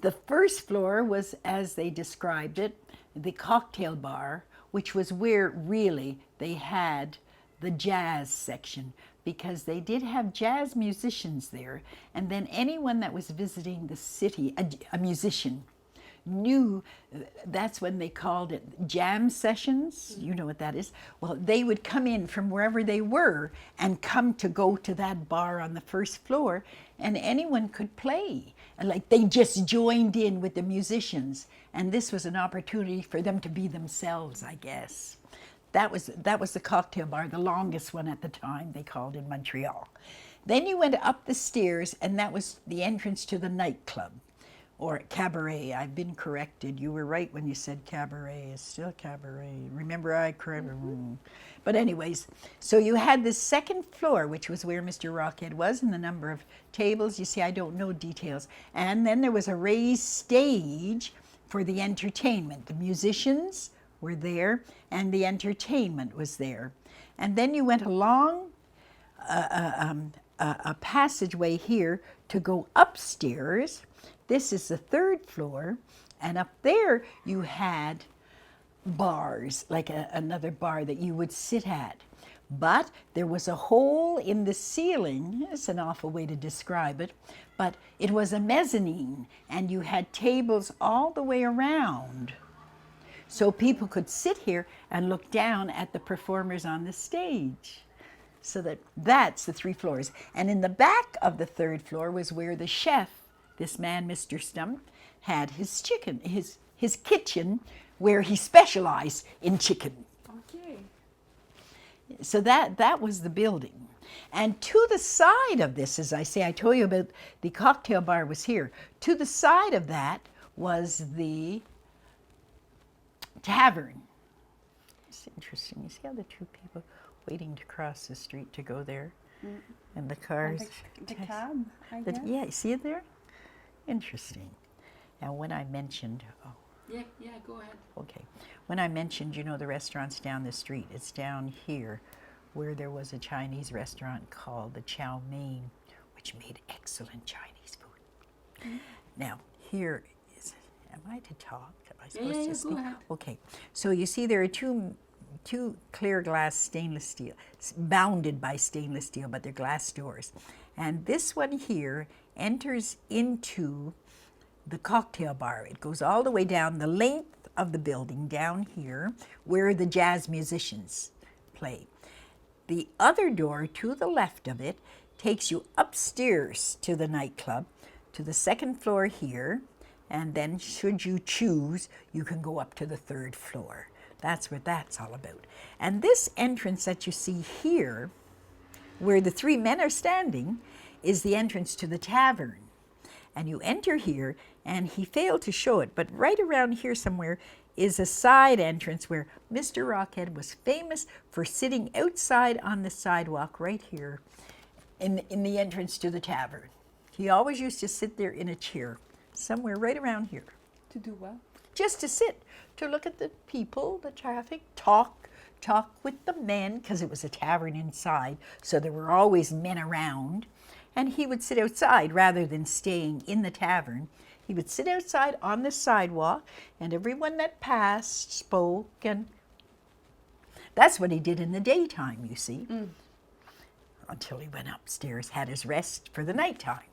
The first floor was, as they described it, the cocktail bar, which was where really they had the jazz section, because they did have jazz musicians there. And then anyone that was visiting the city, a musician, knew that's when they called it jam sessions. You know what that is? Well, they would come in from wherever they were and come to go to that bar on the first floor, and anyone could play. And like they just joined in with the musicians, and this was an opportunity for them to be themselves, I guess. That was the cocktail bar, the longest one at the time, they called in Montreal. Then you went up the stairs, and that was the entrance to the nightclub. Or cabaret. I've been corrected. You were right when you said cabaret. It's still cabaret. Remember, I corrected. But anyways, so you had this second floor, which was where Mr. Rockhead was, and the number of tables. You see, I don't know details. And then there was a raised stage for the entertainment. The musicians were there, and the entertainment was there. And then you went along a passageway here to go upstairs. This is the third floor, and up there you had bars, like another bar that you would sit at. But there was a hole in the ceiling. It's an awful way to describe it, but it was a mezzanine, and you had tables all the way around. So people could sit here and look down at the performers on the stage. So that's the 3 floors. And in the back of the third floor was where the chef, this man, Mr. Stump, had his kitchen, where he specialized in chicken. Okay. So that was the building. And to the side of this, as I say, I told you about the cocktail bar was here. To the side of that was the tavern. It's interesting. You see how the 2 people waiting to cross the street to go there? And the cars. And the cab, I guess. Yeah, you see it there? Interesting. Now, when I mentioned, Yeah, go ahead. okay. When I mentioned, the restaurants down the street, it's down here where there was a Chinese restaurant called the Chow Mein, which made excellent Chinese food. Now, here is, am I to talk? Am I supposed to speak? Go ahead. Okay. So you see there are two clear glass stainless steel, bounded by stainless steel, but they're glass doors. And this one here enters into the cocktail bar. It goes all the way down the length of the building down here where the jazz musicians play. The other door to the left of it takes you upstairs to the nightclub, to the second floor here, and then should you choose, you can go up to the third floor. That's what that's all about. And this entrance that you see here, where the 3 men are standing, is the entrance to the tavern. And you enter here, and he failed to show it, but right around here somewhere is a side entrance where Mr. Rockhead was famous for sitting outside on the sidewalk right here in the entrance to the tavern. He always used to sit there in a chair, somewhere right around here. To do what? Just to sit, to look at the people, the traffic, talk with the men, because it was a tavern inside, so there were always men around. And he would sit outside rather than staying in the tavern. He would sit outside on the sidewalk, and everyone that passed spoke, and that's what he did in the daytime, you see, until he went upstairs, had his rest for the nighttime.